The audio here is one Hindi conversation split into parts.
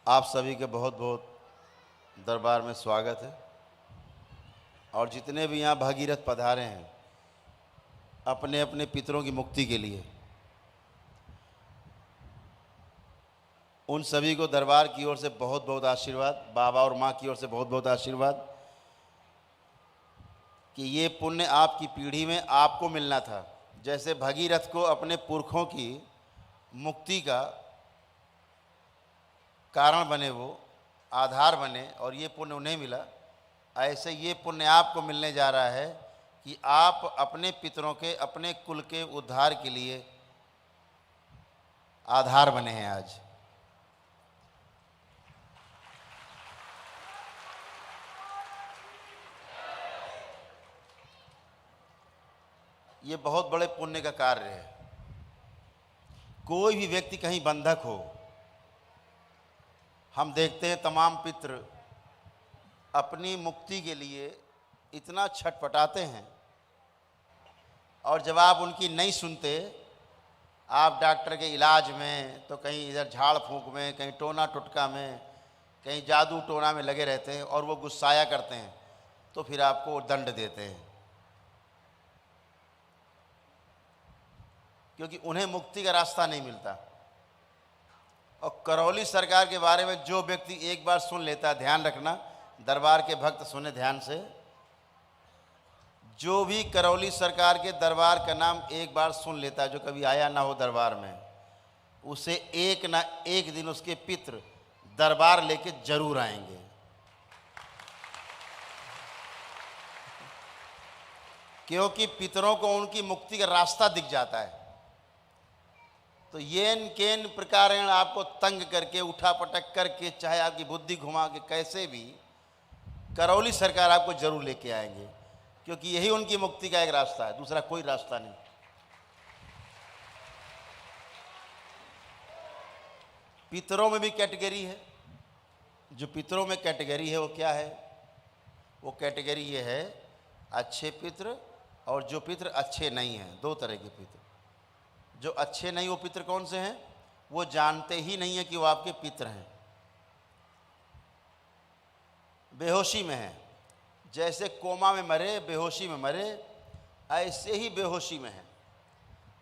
आप सभी के बहुत बहुत दरबार में स्वागत है। और जितने भी यहाँ भागीरथ पधारे हैं अपने अपने पितरों की मुक्ति के लिए, उन सभी को दरबार की ओर से बहुत बहुत आशीर्वाद, बाबा और माँ की ओर से बहुत बहुत आशीर्वाद कि ये पुण्य आपकी पीढ़ी में आपको मिलना था। जैसे भगीरथ को अपने पुरखों की मुक्ति का कारण बने, वो आधार बने और ये पुण्य उन्हें मिला, ऐसे ये पुण्य आपको मिलने जा रहा है कि आप अपने पितरों के, अपने कुल के उद्धार के लिए आधार बने हैं। आज ये बहुत बड़े पुण्य का कार्य है। कोई भी व्यक्ति कहीं बंधक हो, हम देखते हैं तमाम पितृ अपनी मुक्ति के लिए इतना छटपटाते हैं, और जब आप उनकी नहीं सुनते, आप डॉक्टर के इलाज में तो कहीं इधर झाड़ फूंक में, कहीं टोना टुटका में, कहीं जादू टोना में लगे रहते हैं और वो गुस्साया करते हैं, तो फिर आपको दंड देते हैं, क्योंकि उन्हें मुक्ति का रास्ता नहीं मिलता। और करौली सरकार के बारे में जो व्यक्ति एक बार सुन लेता है, ध्यान रखना, दरबार के भक्त सुने ध्यान से, जो भी करौली सरकार के दरबार का नाम एक बार सुन लेता है, जो कभी आया ना हो दरबार में, उसे एक ना एक दिन उसके पितृ दरबार लेके जरूर आएंगे। क्योंकि पितरों को उनकी मुक्ति का रास्ता दिख जाता है। तो येन केन प्रकारेण आपको तंग करके, उठा पटक करके, चाहे आपकी बुद्धि घुमा के, कैसे भी करौली सरकार आपको जरूर लेके आएंगे, क्योंकि यही उनकी मुक्ति का एक रास्ता है, दूसरा कोई रास्ता नहीं। पितरों में भी कैटेगरी है। जो पितरों में कैटेगरी है वो क्या है? वो कैटेगरी ये है, अच्छे पितृ और जो पितृ अच्छे नहीं हैं। दो तरह के पितृ। जो अच्छे नहीं, वो पितृ कौन से हैं? वो जानते ही नहीं है कि वो आपके पितृ हैं, बेहोशी में हैं। जैसे कोमा में मरे, बेहोशी में मरे, ऐसे ही बेहोशी में हैं।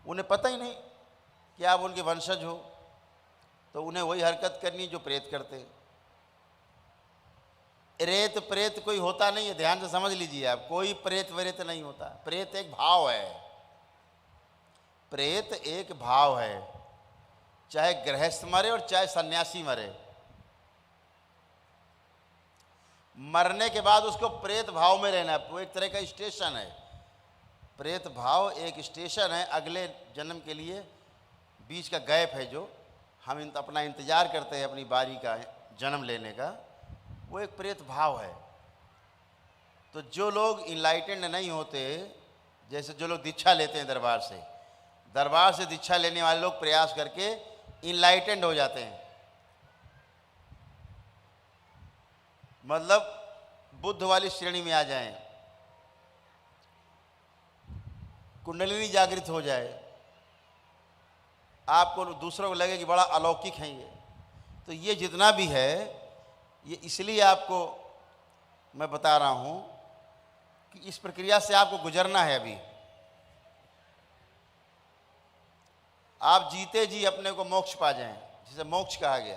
उन्हें पता ही नहीं कि आप उनके वंशज हो, तो उन्हें वही हरकत करनी जो प्रेत करते हैं। रेत प्रेत कोई होता नहीं है, ध्यान से समझ लीजिए आप, कोई प्रेत वरेत नहीं होता। प्रेत एक भाव है, प्रेत एक भाव है। चाहे गृहस्थ मरे और चाहे सन्यासी मरे, मरने के बाद उसको प्रेत भाव में रहना है। वो एक तरह का स्टेशन है। प्रेत भाव एक स्टेशन है अगले जन्म के लिए। बीच का गैप है जो हम अपना इंतजार करते हैं अपनी बारी का जन्म लेने का, वो एक प्रेत भाव है। तो जो लोग इनलाइटेंड नहीं होते, जैसे जो लोग दीक्षा लेते हैं दरबार से दीक्षा लेने वाले लोग प्रयास करके इनलाइटेंड हो जाते हैं, मतलब बुद्ध वाली श्रेणी में आ जाएं, कुंडलिनी जागृत हो जाए, आपको दूसरों को लगे कि बड़ा अलौकिक है ये। तो ये जितना भी है, ये इसलिए आपको मैं बता रहा हूं कि इस प्रक्रिया से आपको गुजरना है। अभी आप जीते जी अपने को मोक्ष पा जाएं, जिसे मोक्ष कहा गया,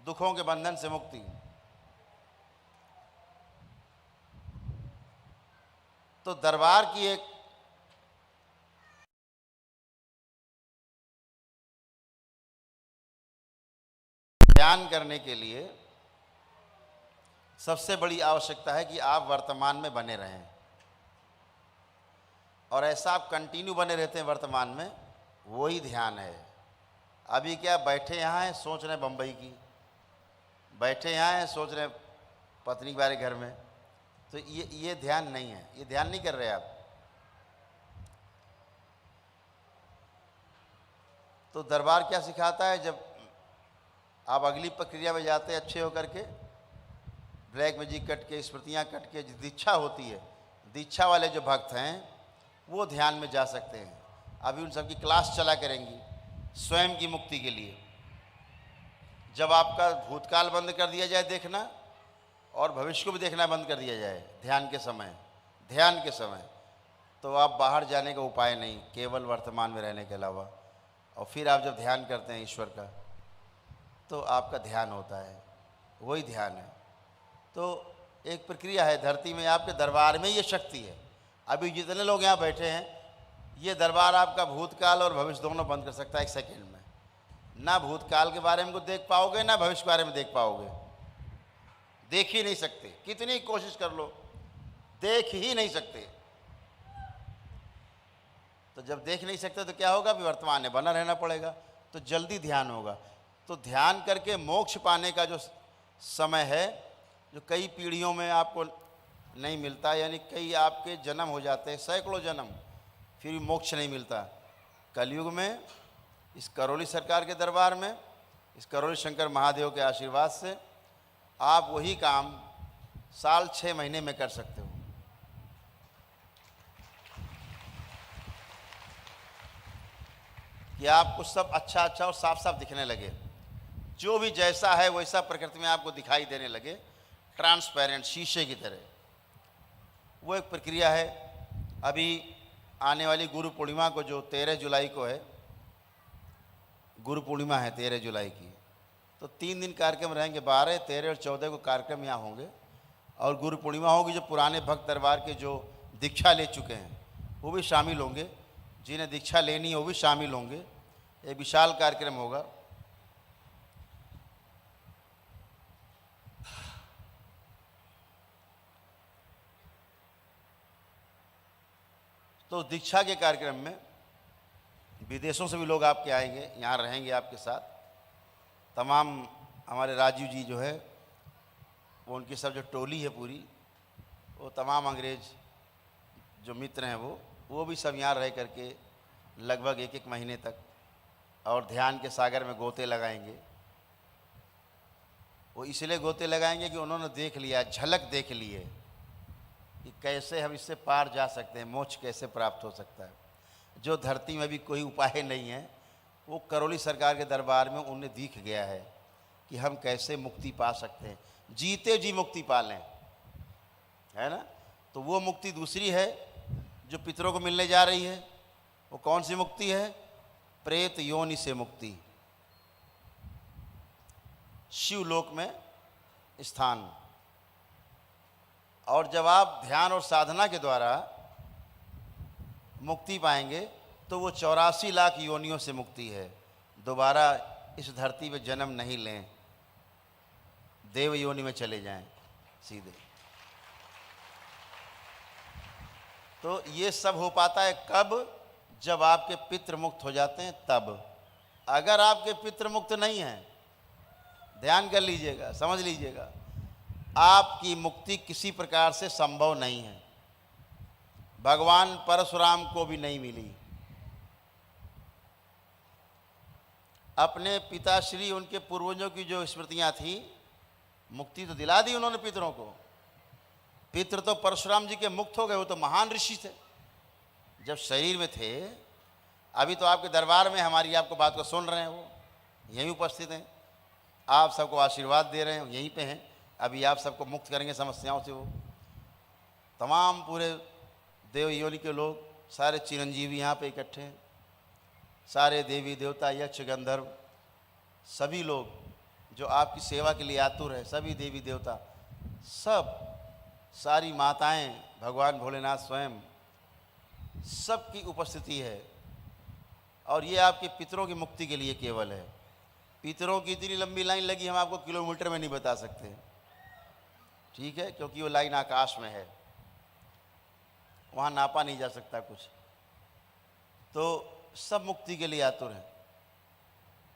दुखों के बंधन से मुक्ति। तो दरबार की एक ध्यान करने के लिए सबसे बड़ी आवश्यकता है कि आप वर्तमान में बने रहें, और ऐसा आप कंटिन्यू बने रहते हैं वर्तमान में, वही ध्यान है। अभी क्या बैठे यहाँ हैं, सोच रहे हैं बम्बई की, बैठे यहाँ हैं सोच रहे हैं पत्नी के बारे घर में, तो ये ध्यान नहीं है, ये ध्यान नहीं कर रहे आप। तो दरबार क्या सिखाता है? जब आप अगली प्रक्रिया में जाते हैं अच्छे होकर के, ब्लैक मैजिक कट के, स्मृतियाँ कट के, दीक्षा होती है, दीक्षा वाले जो भक्त हैं वो ध्यान में जा सकते हैं। अभी उन सबकी क्लास चला करेंगी स्वयं की मुक्ति के लिए। जब आपका भूतकाल बंद कर दिया जाए देखना और भविष्य को भी देखना बंद कर दिया जाए ध्यान के समय, तो आप बाहर जाने का उपाय नहीं, केवल वर्तमान में रहने के अलावा। और फिर आप जब ध्यान करते हैं ईश्वर का, तो आपका ध्यान होता है, वही ध्यान है। तो एक प्रक्रिया है, धरती में आपके दरबार में ये शक्ति है। अभी जितने लोग यहाँ बैठे हैं, ये दरबार आपका भूतकाल और भविष्य दोनों बंद कर सकता है एक सेकेंड में। ना भूतकाल के बारे में को देख पाओगे, ना भविष्य के बारे में देख पाओगे, देख ही नहीं सकते, कितनी कोशिश कर लो देख ही नहीं सकते। तो जब देख नहीं सकते तो क्या होगा, भी वर्तमान में बना रहना पड़ेगा, तो जल्दी ध्यान होगा। तो ध्यान करके मोक्ष पाने का जो समय है, जो कई पीढ़ियों में आपको नहीं मिलता, यानी कई आपके जन्म हो जाते हैं, सैकड़ों जन्म, फिर भी मोक्ष नहीं मिलता। कलयुग में इस करौली सरकार के दरबार में, इस करौली शंकर महादेव के आशीर्वाद से आप वही काम साल 6 महीने में कर सकते हो। कि आपको सब अच्छा अच्छा और साफ साफ दिखने लगे, जो भी जैसा है वैसा प्रकृति में आपको दिखाई देने लगे, ट्रांसपेरेंट शीशे की तरह। वो एक प्रक्रिया है। अभी आने वाली गुरु पूर्णिमा को, जो 13 जुलाई को है, गुरु पूर्णिमा है 13 जुलाई की, तो 3 दिन कार्यक्रम रहेंगे, 12, 13 और 14 को कार्यक्रम यहाँ होंगे। और गुरु पूर्णिमा होगी, जो पुराने भक्त दरबार के जो दीक्षा ले चुके हैं वो भी शामिल होंगे, जिन्हें दीक्षा लेनी है वो भी शामिल होंगे। एक विशाल कार्यक्रम होगा। तो दीक्षा के कार्यक्रम में विदेशों से भी लोग आपके आएंगे, यहाँ रहेंगे आपके साथ। तमाम हमारे राजीव जी जो है, वो उनकी सब जो टोली है पूरी, वो तमाम अंग्रेज जो मित्र हैं वो भी सब यहाँ रह करके लगभग 1-1 महीने तक और ध्यान के सागर में गोते लगाएंगे। वो इसलिए गोते लगाएंगे कि उन्होंने देख लिया, झलक देख ली है कि कैसे हम इससे पार जा सकते हैं, मोक्ष कैसे प्राप्त हो सकता है। जो धरती में भी कोई उपाय नहीं है, वो करौली सरकार के दरबार में उन्हें दिख गया है कि हम कैसे मुक्ति पा सकते हैं, जीते जी मुक्ति पा लें, है ना। तो वो मुक्ति दूसरी है जो पितरों को मिलने जा रही है। वो कौन सी मुक्ति है? प्रेत योनि से मुक्ति, शिवलोक में स्थान। और जब आप ध्यान और साधना के द्वारा मुक्ति पाएंगे तो वो 84 लाख योनियों से मुक्ति है। दोबारा इस धरती पे जन्म नहीं लें, देव योनि में चले जाएं सीधे। तो ये सब हो पाता है कब? जब आपके पितृ मुक्त हो जाते हैं तब। अगर आपके पितृ मुक्त नहीं हैं, ध्यान कर लीजिएगा, समझ लीजिएगा, आपकी मुक्ति किसी प्रकार से संभव नहीं है। भगवान परशुराम को भी नहीं मिली। अपने पिताश्री, उनके पूर्वजों की जो स्मृतियां थी, मुक्ति तो दिला दी उन्होंने पितरों को। पितृ तो परशुराम जी के मुक्त हो गए, वो तो महान ऋषि थे जब शरीर में थे। अभी तो आपके दरबार में हमारी आपको बात को सुन रहे हैं, वो यहीं उपस्थित हैं, आप सबको आशीर्वाद दे रहे हैं, यहीं पे हैं। अभी आप सबको मुक्त करेंगे समस्याओं से। वो तमाम पूरे देव योनि के लोग, सारे चिरंजीवी यहाँ पे इकट्ठे हैं, सारे देवी देवता, यक्ष गंधर्व, सभी लोग जो आपकी सेवा के लिए आतुर है, सभी देवी देवता, सब, सारी माताएं, भगवान भोलेनाथ स्वयं, सबकी उपस्थिति है। और ये आपके पितरों की मुक्ति के लिए केवल है। पितरों की इतनी लंबी लाइन लगी, हम आपको किलोमीटर में नहीं बता सकते, ठीक है, क्योंकि वो लाइन आकाश में है, वहाँ नापा नहीं जा सकता कुछ। तो सब मुक्ति के लिए आतुर हैं।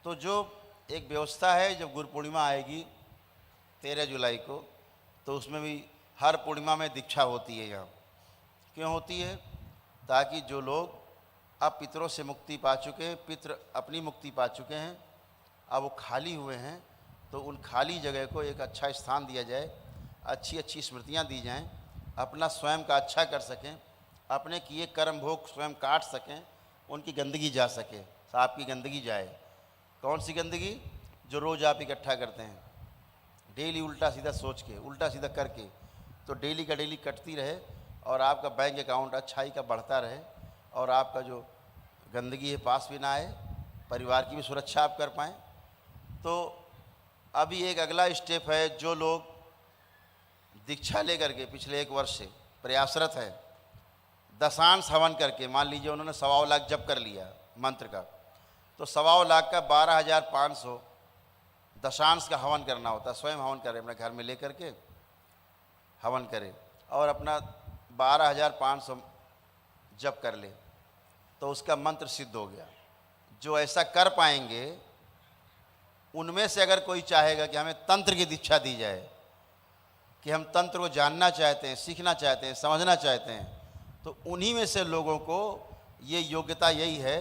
तो जो एक व्यवस्था है, जब गुरु पूर्णिमा आएगी 13 जुलाई को, तो उसमें भी हर पूर्णिमा में दीक्षा होती है यहाँ। क्यों होती है? ताकि जो लोग अब पितरों से मुक्ति पा चुके हैं, पितृ अपनी मुक्ति पा चुके हैं, अब वो खाली हुए हैं, तो उन खाली जगह को एक अच्छा स्थान दिया जाए, अच्छी अच्छी स्मृतियाँ दी जाएं, अपना स्वयं का अच्छा कर सकें, अपने किए कर्म भोग स्वयं काट सकें, उनकी गंदगी जा सके, सांप की गंदगी जाए। कौन सी गंदगी? जो रोज़ आप इकट्ठा करते हैं, डेली उल्टा सीधा सोच के, उल्टा सीधा करके, तो डेली का डेली कटती रहे और आपका बैंक अकाउंट अच्छाई का बढ़ता रहे और आपका जो गंदगी है पास भी ना आए, परिवार की भी सुरक्षा आप कर पाएँ। तो अभी एक अगला स्टेप है, जो लोग दीक्षा लेकर के पिछले 1 वर्ष से प्रयासरत है, दशांश हवन करके, मान लीजिए उन्होंने 1.25 लाख जप कर लिया मंत्र का, तो 1.25 लाख का 12,500 दशांश का हवन करना होता है। स्वयं हवन करें, अपने घर में लेकर के हवन करें और अपना 12,500 जप कर ले, तो उसका मंत्र सिद्ध हो गया। जो ऐसा कर पाएंगे, उनमें से अगर कोई चाहेगा कि हमें तंत्र की दीक्षा दी जाए, कि हम तंत्र को जानना चाहते हैं, सीखना चाहते हैं, समझना चाहते हैं, तो उन्हीं में से लोगों को ये योग्यता यही है,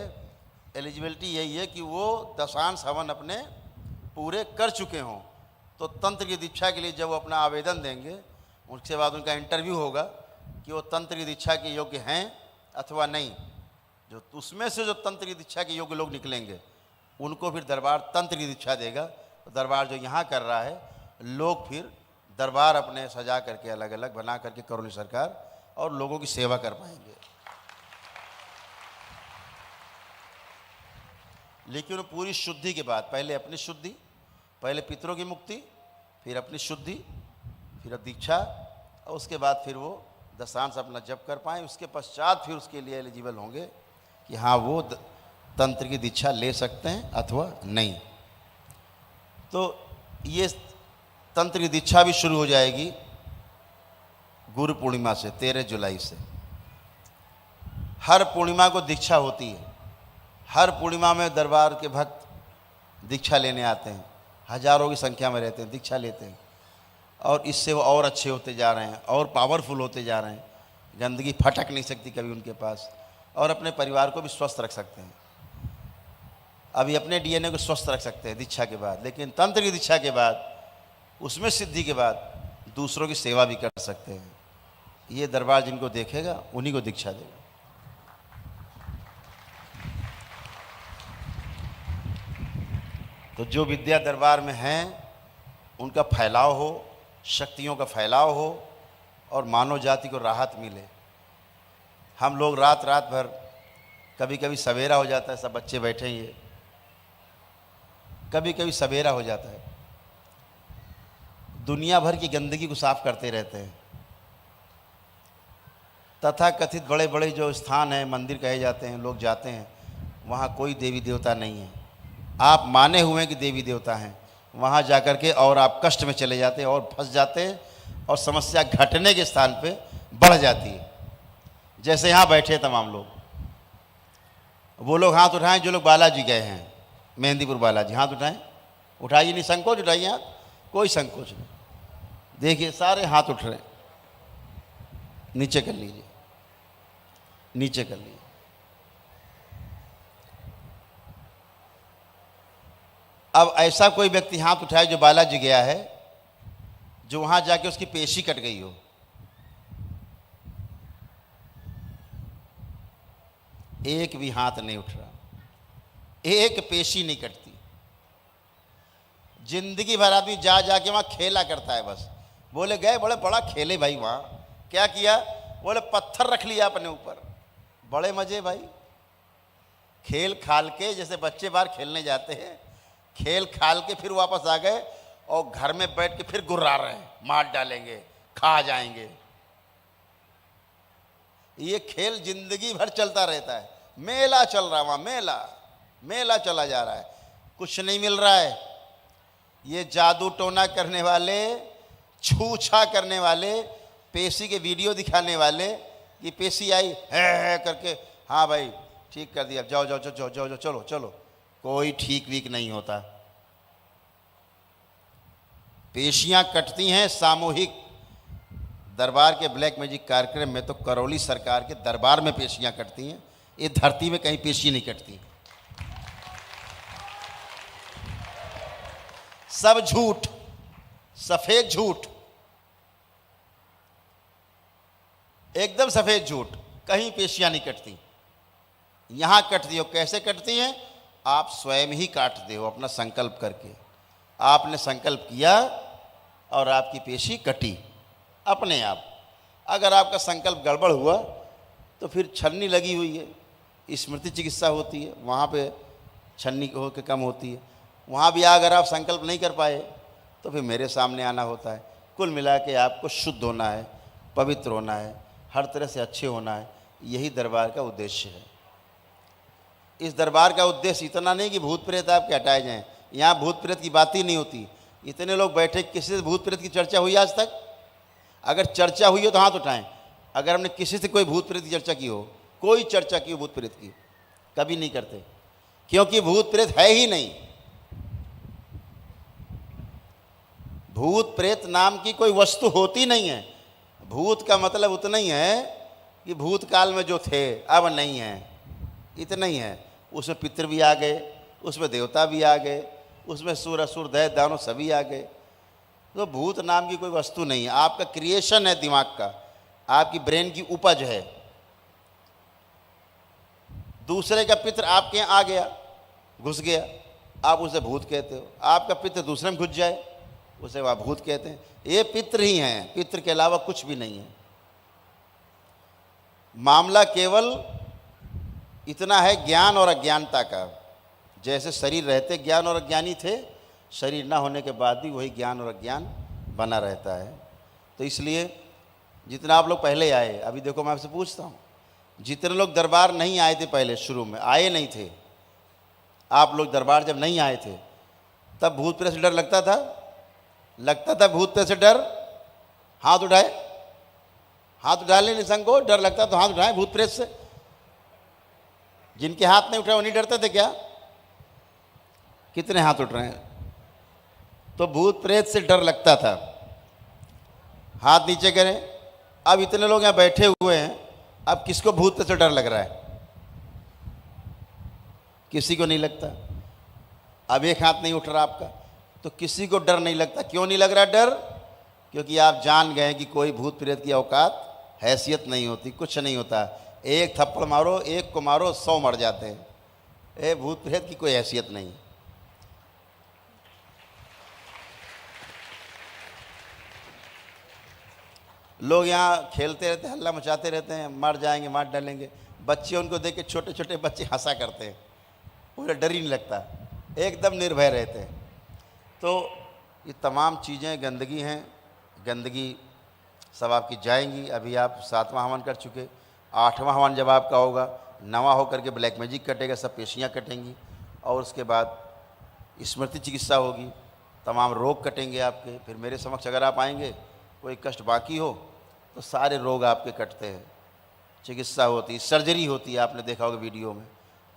एलिजिबिलिटी यही है कि वो दशांश हवन अपने पूरे कर चुके हों। तो तंत्र की दीक्षा के लिए जब वो अपना आवेदन देंगे, उसके बाद उनका इंटरव्यू होगा कि वो तंत्र की दीक्षा के योग्य हैं अथवा नहीं। जो उसमें से जो तंत्र की दीक्षा के योग्य लोग निकलेंगे, उनको फिर दरबार तंत्र की दीक्षा देगा। तो दरबार जो यहाँ कर रहा है, लोग फिर दरबार अपने सजा करके अलग अलग बना करके करौली सरकार और लोगों की सेवा कर पाएंगे। लेकिन पूरी शुद्धि के बाद, पहले अपनी शुद्धि, पहले पितरों की मुक्ति, फिर अपनी शुद्धि, फिर दीक्षा, और उसके बाद फिर वो दशांश अपना जप कर पाएँ। उसके पश्चात फिर उसके लिए एलिजिबल होंगे कि हाँ वो तंत्र की दीक्षा ले सकते हैं अथवा नहीं। तो ये तंत्र की दीक्षा भी शुरू हो जाएगी गुरु पूर्णिमा से, 13 जुलाई से। हर पूर्णिमा को दीक्षा होती है। हर पूर्णिमा में दरबार के भक्त दीक्षा लेने आते हैं, हजारों की संख्या में रहते हैं, दीक्षा लेते हैं, और इससे वो और अच्छे होते जा रहे हैं और पावरफुल होते जा रहे हैं। गंदगी फटक नहीं सकती कभी उनके पास, और अपने परिवार को भी स्वस्थ रख सकते हैं। अभी अपने डीएनए को स्वस्थ रख सकते हैं दीक्षा के बाद, लेकिन तंत्र की दीक्षा के बाद, उसमें सिद्धि के बाद दूसरों की सेवा भी कर सकते हैं। ये दरबार जिनको देखेगा उन्हीं को दीक्षा देगा। तो जो विद्या दरबार में हैं, उनका फैलाव हो, शक्तियों का फैलाव हो और मानव जाति को राहत मिले। हम लोग रात रात भर, कभी कभी सवेरा हो जाता है, सब बच्चे बैठे ही है, कभी कभी सवेरा हो जाता है, दुनिया भर की गंदगी को साफ करते रहते हैं। तथा कथित बड़े बड़े जो स्थान हैं, मंदिर कहे जाते हैं, लोग जाते हैं, वहाँ कोई देवी देवता नहीं है। आप माने हुए हैं कि देवी देवता हैं, वहाँ जाकर के और आप कष्ट में चले जाते हैं और फंस जाते हैं, और समस्या घटने के स्थान पे बढ़ जाती है। जैसे यहाँ बैठे तमाम लोग, वो लोग हाथ उठाएं जो लोग बालाजी गए हैं, मेहंदीपुर बालाजी, हाथ उठाएं, उठाइए, नहीं संकोच, उठाइए हाथ, कोई संकोच नहीं। देखिए सारे हाथ उठ रहे हैं, नीचे कर लीजिए, नीचे कर लीजिए। अब ऐसा कोई व्यक्ति हाथ उठाए जो बालाजी गया है, जो वहां जाके उसकी पेशी कट गई हो, एक भी हाथ नहीं उठ रहा, एक पेशी नहीं कटती। जिंदगी भर आदमी जा जाके वहां खेला करता है बस। बोले गए, बड़े बड़ा खेले भाई, वहां क्या किया, बोले पत्थर रख लिया अपने ऊपर, बड़े मजे भाई। खेल खाल के, जैसे बच्चे बाहर खेलने जाते हैं, खेल खाल के फिर वापस आ गए और घर में बैठ के फिर गुर्रा रहे हैं, मार डालेंगे, खा जाएंगे। ये खेल जिंदगी भर चलता रहता है। मेला चल रहा, वहां मेला मेला चला जा रहा है, कुछ नहीं मिल रहा है। ये जादू टोना करने वाले, छू छा करने वाले, पेशी के वीडियो दिखाने वाले, ये पेशी आई है करके, हाँ भाई ठीक कर दिया, जाओ जाओ जाओ जाओ जाओ, चलो चलो, कोई ठीक वीक नहीं होता। पेशियां कटती हैं सामूहिक। दरबार के ब्लैक मैजिक कार्यक्रम में तो करौली सरकार के दरबार में पेशियां कटती हैं, ये धरती में कहीं पेशी नहीं कटती। सब झूठ, सफेद झूठ, एकदम सफेद झूठ, कहीं पेशियां नहीं कटती। यहां कटती हो, कैसे कटती हैं, आप स्वयं ही काटते हो अपना संकल्प करके। आपने संकल्प किया और आपकी पेशी कटी अपने आप। अगर आपका संकल्प गड़बड़ हुआ तो फिर छन्नी लगी हुई है, स्मृति चिकित्सा होती है, वहाँ पे छन्नी हो के कम होती है। वहाँ भी अगर आप संकल्प नहीं कर पाए तो फिर मेरे सामने आना होता है। कुल मिला के आपको शुद्ध होना है, पवित्र होना है, हर तरह से अच्छे होना है। यही दरबार का उद्देश्य है। इस दरबार का उद्देश्य इतना नहीं कि भूत प्रेत आपके हटाए जाएं। यहाँ भूत प्रेत की बात ही नहीं होती। इतने लोग बैठे, किसी से भूत प्रेत की चर्चा हुई आज तक? अगर चर्चा हुई हो तो हाथ उठाएं। अगर हमने किसी से कोई भूत प्रेत की चर्चा की हो, कोई चर्चा की हो भूत प्रेत की, कभी नहीं करते, क्योंकि भूत प्रेत है ही नहीं। भूत प्रेत नाम की कोई वस्तु होती नहीं है। भूत का मतलब उतना ही है कि भूतकाल में जो थे अब नहीं है, इतना ही है। उसमें पितृ भी आ गए, उसमें देवता भी आ गए, उसमें सुर असुर दैत्य दानव सभी आ गए। तो भूत नाम की कोई वस्तु नहीं है। आपका क्रिएशन है, दिमाग का, आपकी ब्रेन की उपज है। दूसरे का पितृ आपके यहाँ आ गया, घुस गया, आप उसे भूत कहते हो। आपका पितृ दूसरे में घुस जाए, उसे वह भूत कहते हैं। ये पितृ ही हैं, पितृ के अलावा कुछ भी नहीं है। मामला केवल इतना है ज्ञान और अज्ञानता का। जैसे शरीर रहते ज्ञान और अज्ञानी थे, शरीर ना होने के बाद भी वही ज्ञान और अज्ञान बना रहता है। तो इसलिए जितना आप लोग पहले आए, अभी देखो मैं आपसे पूछता हूँ, जितने लोग दरबार नहीं आए थे पहले, शुरू में आए नहीं थे, आप लोग दरबार जब नहीं आए थे तब भूत प्रेत से डर लगता था? लगता था भूत प्रेत से डर? हाथ उठाए, हाथ उठा ले निसंकोच। डर लगता तो हाथ उठाए भूत प्रेत से। जिनके हाथ नहीं उठाए वो नहीं डरते थे क्या? कितने हाथ उठ रहे हैं? तो भूत प्रेत से डर लगता था। हाथ नीचे करें। अब इतने लोग यहाँ बैठे हुए हैं, अब किसको भूत प्रेत से डर लग रहा है? किसी को नहीं लगता। अब एक हाथ नहीं उठ रहा आपका, तो किसी को डर नहीं लगता। क्यों नहीं लग रहा डर? क्योंकि आप जान गए कि कोई भूत प्रेत की औकात, हैसियत नहीं होती, कुछ नहीं होता। एक थप्पड़ मारो, एक को मारो, 100 मर जाते हैं। ए भूत प्रेत की कोई हैसियत नहीं। लोग यहाँ खेलते रहते हैं, हल्ला मचाते रहते हैं, मर जाएंगे, मार डालेंगे। बच्चे उनको देख के, छोटे छोटे बच्चे हंसा करते हैं, उन्हें डर ही नहीं लगता, एकदम निर्भय रहते हैं। तो ये तमाम चीज़ें गंदगी हैं। गंदगी सब आपकी जाएंगी। अभी आप 7वां हवन कर चुके, 8वां हवन जब आपका होगा, 9वां होकर के ब्लैक मैजिक कटेगा, सब पेशियाँ कटेंगी, और उसके बाद स्मृति चिकित्सा होगी, तमाम रोग कटेंगे आपके। फिर मेरे समक्ष अगर आप आएंगे, कोई कष्ट बाकी हो तो सारे रोग आपके कटते हैं। चिकित्सा होती, सर्जरी होती है, आपने देखा होगा वीडियो में,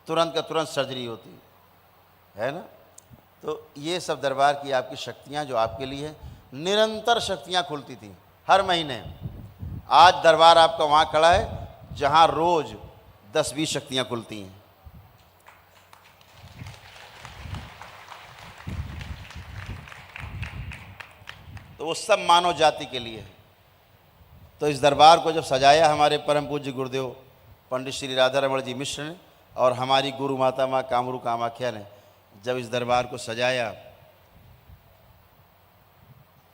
तुरंत का तुरंत सर्जरी होती है ना। तो ये सब दरबार की आपकी शक्तियाँ जो आपके लिए है, निरंतर शक्तियाँ खुलती थी हर महीने। आज दरबार आपका वहाँ खड़ा है जहाँ रोज़ 10-20 शक्तियाँ खुलती हैं। तो वो सब मानव जाति के लिए है। तो इस दरबार को जब सजाया हमारे परम पूज्य गुरुदेव पंडित श्री राधा रमण जी मिश्र ने, और हमारी गुरु माता माँ कामरू कामाख्या ने जब इस दरबार को सजाया,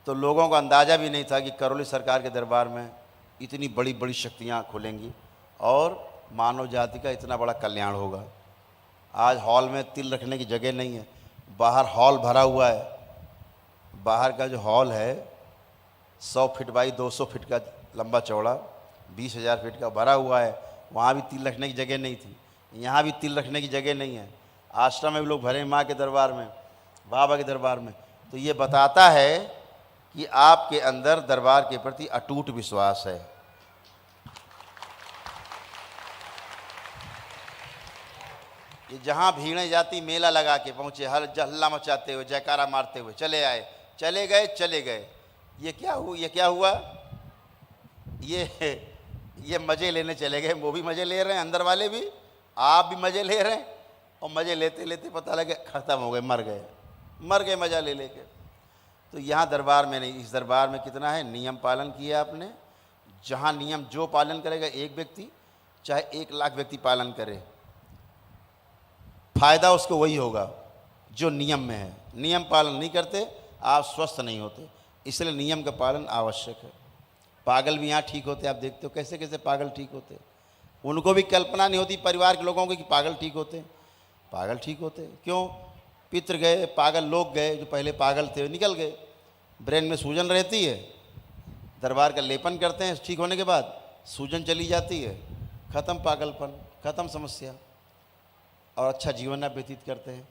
तो लोगों को अंदाज़ा भी नहीं था कि करौली सरकार के दरबार में इतनी बड़ी बड़ी शक्तियाँ खुलेंगी और मानव जाति का इतना बड़ा कल्याण होगा। आज हॉल में तिल रखने की जगह नहीं है, बाहर हॉल भरा हुआ है। बाहर का जो हॉल है 100 फीट बाई 200 फीट का लंबा चौड़ा, 20,000 फीट का भरा हुआ है। वहाँ भी तिल रखने की जगह नहीं थी, यहाँ भी तिल रखने की जगह नहीं है। आश्रम में भी लोग भरे माँ के दरबार में, बाबा के दरबार में। तो ये बताता है कि आपके अंदर दरबार के प्रति अटूट विश्वास है। ये जहाँ भीड़ें जाती, मेला लगा के पहुँचे, हल्ला मचाते हुए, जयकारा मारते हुए चले आए, चले गए चले गए। ये क्या हुआ? ये क्या हुआ? ये मज़े लेने चले गए। वो भी मज़े ले रहे हैं, अंदर वाले भी, आप भी मज़े ले रहे हैं, और मज़े लेते लेते पता लगे ख़त्म हो गए, मर गए मज़ा ले लेके। तो यहाँ दरबार में नहीं, इस दरबार में कितना है, नियम पालन किया आपने। जहाँ नियम जो पालन करेगा एक व्यक्ति, चाहे 1 लाख व्यक्ति पालन करे, फ़ायदा उसको वही होगा जो नियम में है। नियम पालन नहीं करते आप स्वस्थ नहीं होते, इसलिए नियम का पालन आवश्यक है। पागल भी यहाँ ठीक होते, आप देखते हो कैसे कैसे पागल ठीक होते। उनको भी कल्पना नहीं होती परिवार के लोगों को कि पागल ठीक होते। पागल ठीक होते क्यों? पितृ गए, पागल लोग गए, जो पहले पागल थे निकल गए। ब्रेन में सूजन रहती है, दरबार का लेपन करते हैं, ठीक होने के बाद सूजन चली जाती है, खत्म पागलपन, खत्म समस्या, और अच्छा जीवन आप व्यतीत करते हैं।